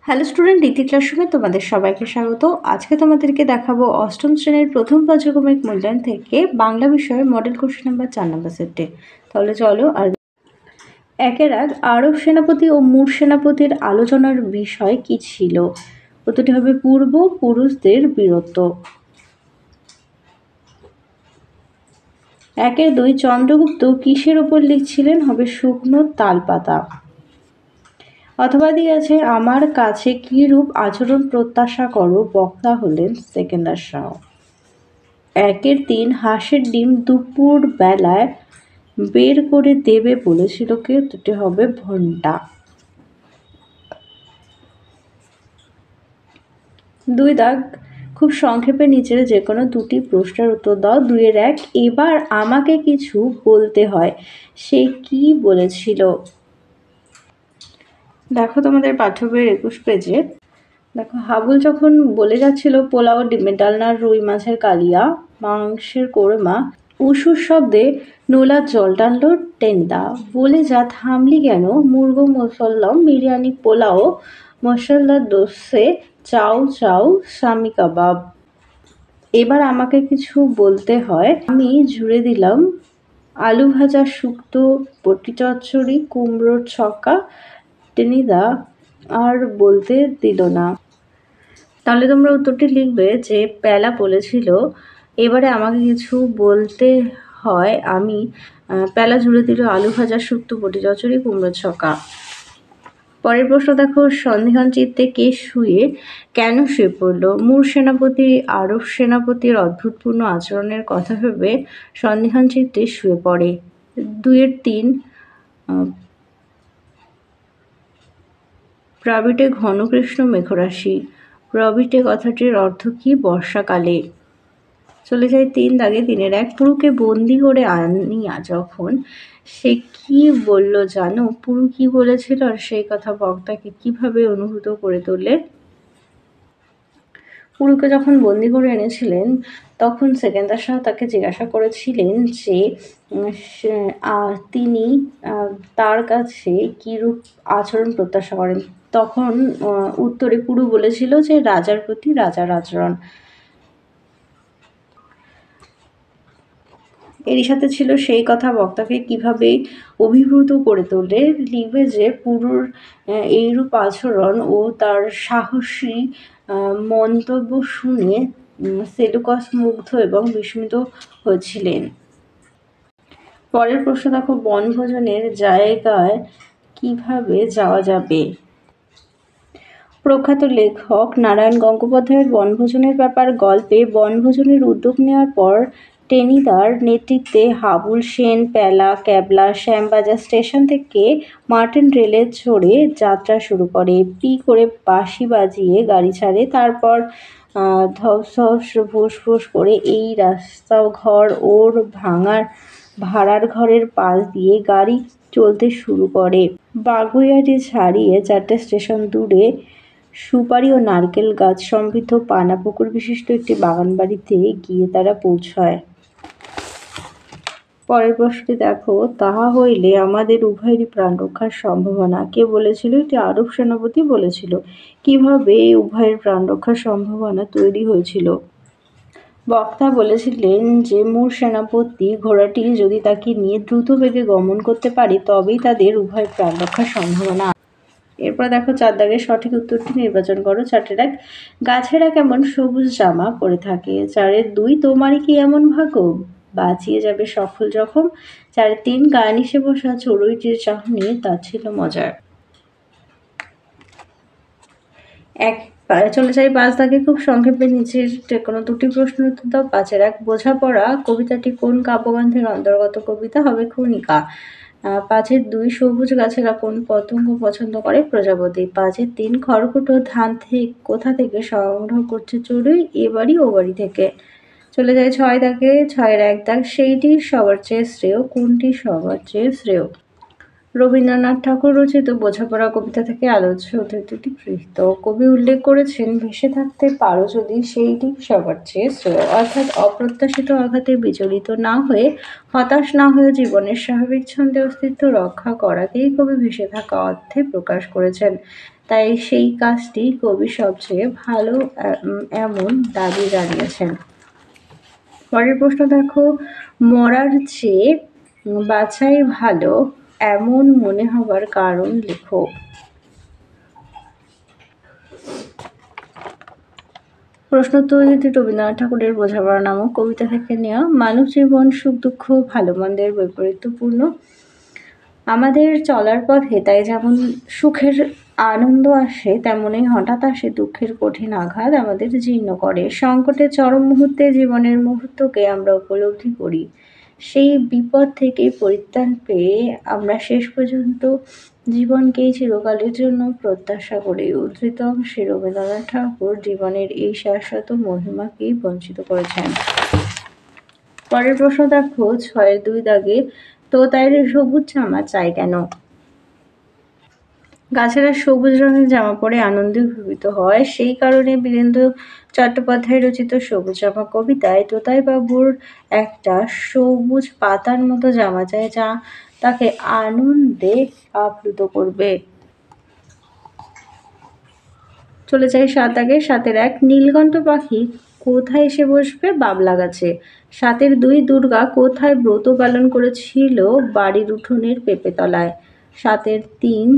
Hello student, ইতি ক্লাসরুমে তোমাদের সবাইকে স্বাগত। আজকে তোমাদেরকে দেখাবো অষ্টম শ্রেণীর প্রথম পর্যায়ক্রমিক মূল্যায়ন থেকে বাংলা বিষয়ের মডেল কোশ্চেন নাম্বার 4 নম্বর সেটে। তাহলে চলো। আর একের এক আরব সেনাপতি ও মুর সেনাপতির আলোচনার বিষয় কি ছিল? উত্তরটি হবে পূর্বপুরুষদের বীরত্ব। একের দুই চন্দ্রগুপ্ত কিসের ওপর লিখছিলেন? হবে শুকনো তালপাতা। অথবা দিয়েছে আমার কাছে কি রূপ আচরণ প্রত্যাশা করো? বক্তা হলেন সেকেন্দার শাহ। একের তিন হাঁসের ডিম দুপুর বেলায় বের করে দেবে বলেছিল কে? দুটি হবে ঘন্টা। দুই দাগ খুব সংক্ষেপে নিচের যে কোনো দুটি প্রশ্নের উত্তর দাও। দুইয়ের এক এবার আমাকে কিছু বলতে হয়, সে কি বলেছিল? দেখো তোমাদের পাঠ্য বইয়ের 21 পেজে দেখো, হাবুল যখন বলে যাচ্ছিল পোলাও, ডিমের ডালনা, রুই মাছের কালিয়া, মাংসের কোরমা, উসুর শব্দে নোলার জল টানলো টেনিদা। বলে যা থামলি কেন? মুরগো মুসল্লাম, বিরিয়ানি, পোলাও, মশলা দোসে, চাউ চাউ, স্বামী কাবাব। এবার আমাকে কিছু বলতে হয়, আমি জুড়ে দিলাম আলু ভাজা, শুক্তো, বটি চচ্চড়ি, কুমড়োর ছক্কা। টেনিদা আর বলতে দিল না। তাহলে তোমরা উত্তরটি লিখবে যে প্যালা বলেছিল এবারে আমাকে কিছু বলতে হয়, আমি প্যালা জুড়ে দিল আলু ভাজা, শুক্তো, বটি চচ্চড়ি, কুমড়োর ছক্কা। পরের প্রশ্ন দেখো, সন্দিহান চিত্তে কে কেন শুয়ে পড়ল? মুর সেনাপতি আরব সেনাপতির অদ্ভুতপূর্ণ আচরণের কথা ভেবে সন্দিহান চিত্তে শুয়ে পড়ে। দুইয়ের তিন প্রবিটে ঘনকৃষ্ণ মেঘরাশি। প্রবিটে কথাটির অর্থ কি? বর্ষাকালে। চলে যায় তিন দাগে। তিনের এক পুরুকে বন্দি করে আনিয়া যখন সে কি বলল জানো? পুরু কি বলেছিল আর সেই কথা বক্তাকে কিভাবে অনুভূত করে তোলে? পুরুকে যখন বন্দি করে এনেছিলেন তখন সেকেন্দার শাহ তাকে জিজ্ঞাসা করেছিলেন যে তিনি তার কাছে কিরূপ আচরণ প্রত্যাশা করেন। তখন উত্তরে পুরু বলেছিল যে রাজার প্রতি রাজার আচরণ। এরই সাথে ছিল সেই কথা বক্তাকে কিভাবে অভিভূত করে তোলে। লিখবে যে পুরুর এইরূপ আচরণ ও তার সাহসী মন্তব্য শুনে সেলুকাস মুগ্ধ এবং বিস্মিত হয়েছিলেন। পরের প্রশ্ন দেখো, বনভোজনের জায়গায় কিভাবে যাওয়া যাবে? প্রখ্যাত লেখক নারায়ণ গঙ্গোপাধ্যায়ের বনভোজনের ব্যাপার গল্পে বনভোজনের উদ্যোগ নেওয়ার পর টেনিদার নেতৃত্বে হাবুল সেন প্যালা, ক্যাবলা, শ্যামবাজার স্টেশন থেকে মার্টিন রেলে চড়ে যাত্রা শুরু করে। পি করে বাঁশি বাজিয়ে গাড়ি ছাড়ে। তারপর ধস ধস ফুস ফুস করে এই রাস্তা ঘর ওর ভাড়ার ঘরের পাশ দিয়ে গাড়ি চলতে শুরু করে। বাগুইয়াটি ছাড়িয়ে 4টে স্টেশন দূরে সুপারি ও নারকেল গাছ সমৃদ্ধ পানা পুকুর বিশিষ্ট একটি বাগান বাড়িতে গিয়ে তারা পৌঁছায়। পরের প্রশ্নটি দেখো, তাহা হইলে আমাদের উভয়েরই প্রাণ রক্ষার সম্ভাবনা। কে বলেছিল? এটি আরব সেনাপতি বলেছিল। কিভাবে এই উভয়ের প্রাণ রক্ষার সম্ভাবনা তৈরি হয়েছিল? বক্তা বলেছিলেন যে মুর সেনাপতি ঘোড়াটি যদি তাকে নিয়ে দ্রুত বেগে গমন করতে পারে তবেই তাদের উভয় প্রাণ রক্ষার সম্ভাবনা। এরপর দেখো 4 দাগের সঠিক উত্তরটি নির্বাচন করো। 4-এর এক গাছেরা কেমন সবুজ জামা পরে থাকে। 4-এর 2 তোমারই কি এমন ভাগ্য, বাঁচিয়ে যাবে সফল জখম। 4-এর 3 গার্নিশে বসা চড়ুইটির চাহনি তা ছিল মজার। চলে যাই 5 দাগে। খুব সংক্ষেপে নিচের কোনো দুটি প্রশ্নের উত্তর দাও। 5-এর এক বোঝাপড়া কবিতাটি কোন কাব্যগ্রন্থের অন্তর্গত কবিতা? হবে খনিকা। 5-এর 2 সবুজ গাছেরা কোন পতঙ্গ পছন্দ করে? প্রজাপতি। 5-এর 3 খড়কুটো ধান কোথা থেকে সংগ্রহ করছে চড়ুই? এ বাড়ি ও বাড়ি থেকে। চলে যায় 6 দাগে। 6-এর 1 দাগ সেইটি সবার চেয়ে শ্রেয়। কোনটি সবার চেয়ে শ্রেয়? রবীন্দ্রনাথ ঠাকুর রচিত বোঝাপড়া কবিতা থেকে আলোচ্য উদ্ধৃতিটি গৃহীত। কবি উল্লেখ করেছেন, ভেসে থাকতে পারো যদি সেইটি সবার চেয়ে শ্রেয়। অর্থাৎ অপ্রত্যাশিত আঘাতে বিচলিত না হয়ে, হতাশ না হয়ে জীবনের স্বাভাবিক ছন্দে অস্তিত্ব রক্ষা করাকেই কবি ভেসে থাকা অর্থে প্রকাশ করেছেন। তাই সেই কাজটি কবি সবচেয়ে ভালো এমন দাবি জানিয়েছেন। পরের প্রশ্ন দেখো, মরার চেয়ে বাঁচাই ভালো এমন মনে হবার কারণ লেখো। প্রশ্নোত্তর রবীন্দ্রনাথ ঠাকুরের বোঝাপড়া নামক কবিতা থেকে নেওয়া। মানব জীবন সুখ দুঃখ ভালো মন্দের বৈপরীত্যপূর্ণ। আমাদের চলার পথে তাই যেমন সুখের আনন্দ আসে, তেমনি হঠাৎ আসে দুঃখের কঠিন আঘাত আমাদের জীর্ণ করে। সংকটের চরম মুহূর্তে জীবনের মুহূর্তকে আমরা উপলব্ধি করি। সেই বিপদ থেকে পরিত্রাণ পেয়ে আমরা শেষ পর্যন্ত জীবনকেই চিরকালের জন্য প্রত্যাশা করি। উদ্ধৃত অংশে রবীন্দ্রনাথ ঠাকুর জীবনের এই শাশ্বত মহিমাকেই বঞ্চিত করেছেন। পরের প্রশ্ন দেখো, 6-2 দাগে, তোতার সবুজ জামা চাই কেন? গাছেরা সবুজ রঙের জামা পরে আনন্দে অভিভূত হয়, সেই কারণে বীরেন্দ্র চট্টোপাধ্যায় রচিত সবুজ জামা কবিতায় তোতাই বাবুর একটা সবুজ পাতার মতো জামা চায়, যা তাকে আনন্দে আপ্লুত করবে। চলে যাই 7 দাগে। 7-1, নীলকণ্ঠ পাখি কোথায় এসে বসবে? বাবলা গাছে। 7-2, দুর্গা কোথায় ব্রত পালন করেছিল? বাড়ির উঠোনের পেঁপেতলায়। 7-3,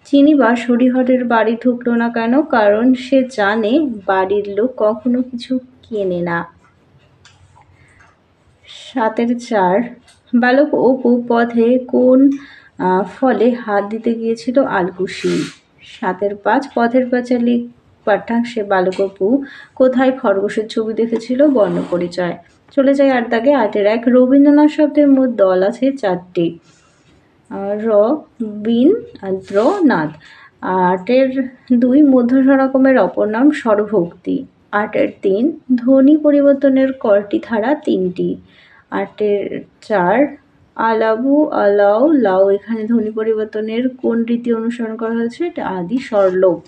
চিনিবাস হরিহরের বাড়ি ঢুকলো না কেন? কারণ সে জানে বাড়ির লোক কখনো কিছু কেনে না। 7-4, বালক অপু পথে কোন ফলে হাত দিতে গিয়েছিল? আলকুশি। 7-5, পথের পাঁচালী পাঠ্যাংশে বালক অপু কোথায় খরগোশের ছবি দেখেছিল? বর্ণপরিচয়। চলে যায় 8 দাগে। 8-1, রবীন্দ্রনাথ শব্দের মোট দল আছে 4টি। র, বীন, দ্র, নাদ। 8-2, মধ্যস্বরকমের অপর নাম স্বরভক্তি। 8-3, ধ্বনি পরিবর্তনের কয়টি ধারা? 3টি। 8-4, আলাবু, আলাও, লাও, এখানে ধ্বনি পরিবর্তনের কোন রীতি অনুসরণ করা হয়েছে? এটা আদি স্বরলোপ।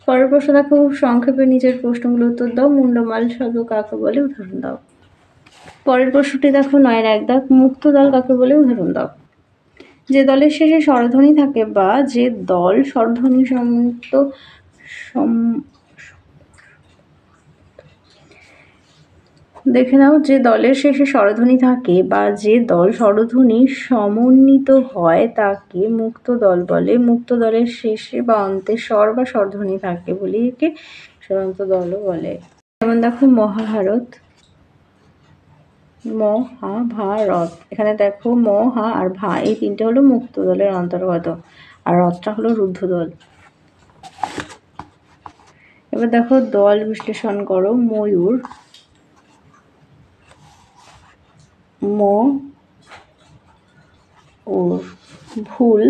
পরের প্রশ্ন দেখো, খুব সংক্ষেপে নিজের প্রশ্নগুলো উত্তর দাও। মুন্ডমাল শব্দ কাকে বলে? উদাহরণ দাও। পরের প্রশ্নটি দেখো, 9-1 দাগ, মুক্ত দল কাকে বলে? উদাহরণ দাও। যে দলের শেষে স্বরধ্বনি থাকে বা যে দল স্বরধ্বনি সমন্বিত দেখে নাও, যে দলের শেষে স্বরধ্বনি থাকে বা যে দল স্বরধ্বনি সমন্বিত হয় তাকে মুক্ত দল বলে। মুক্ত দলের শেষে বা অন্তে স্বর বা স্বরধ্বনি থাকে বলে একে স্বরন্ত দলও বলে। যেমন দেখো, মহাভারত, মহাভারত, এখানে দেখো ম, হা আর ভা, এই তিনটে হলো মুক্ত দলের অন্তর্গত, আর রথটা হলো রুদ্ধ দল। এবার দেখো, দল বিশ্লেষণ করো। ময়ূর, ম, ও ভুল,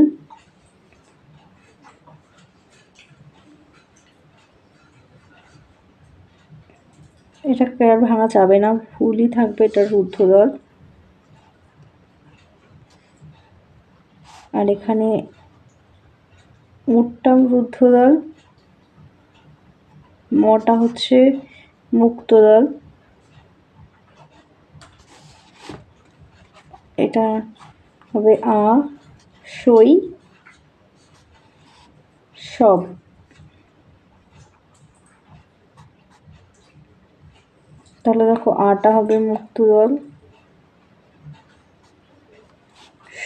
এটাকে আর ভাঙা যাবে না, ভুলই থাকবে, এটা রুদ্ধ দল। আর এখানে উটটাও রুদ্ধ দল, মটা হচ্ছে মুক্ত দল। এটা হবে আ, সই, সব। তাহলে দেখো, আটা হবে মুক্ত দল,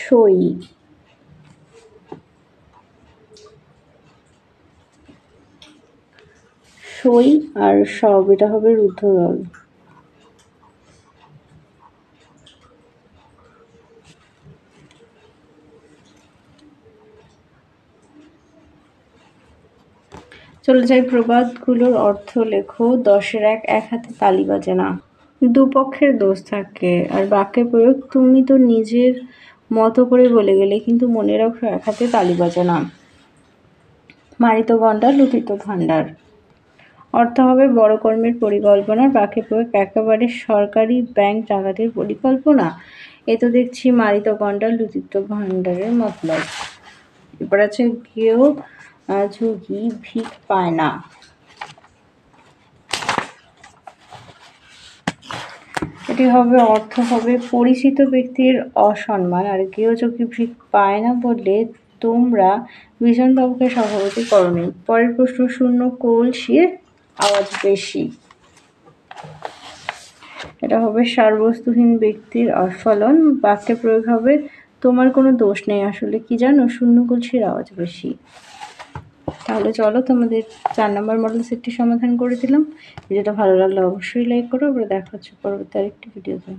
সই, সই আর সব, এটা হবে রুদ্ধ দল। চলে যাই প্রবাদগুলোর অর্থ লেখো। 10-1, এক হাতে তালি বাজে না। দুপক্ষের দোষ থাকে। আর বাক্যে প্রয়োগ, তুমি তো নিজের মতো করে বলে গেলে, কিন্তু মনে রাখো এক হাতে তালি বাজে না। মারিত গন্ডার, লুঠিত ভাণ্ডার। অর্থ হবে বড় কর্মের পরিকল্পনার বাকি প্রয়োগ একেবারে সরকারি ব্যাংক ডাকাতির পরিকল্পনা। এ তো দেখছি মারিত গন্ডার লুচিত ভাণ্ডারের মতলব। এবার আছে কেউ ঝুঁকি ভিক পায় না। এটি হবে অর্থ হবে পরিচিত ব্যক্তির অসম্মান। আর কেউ ঝুঁকি ভিক পায় না বললে তোমরা বিজনবাবুকে সভাপতি করনি। পরের প্রশ্ন, শূন্য কলসির আওয়াজ বেশি। এটা হবে সারবস্তুহীন ব্যক্তির অস্ফলন। বাক্যে প্রয়োগ হবে তোমার কোনো দোষ নেই, আসলে কি জানো শূন্য কলসির আওয়াজ বেশি। তাহলে চলো তোমাদের 4 নম্বর মডেল সেটটি সমাধান করে দিলাম। ভিডিওটা ভালো লাগলে অবশ্যই লাইক করো। আবার দেখা হচ্ছে পরবর্তী আরেকটি ভিডিওতে।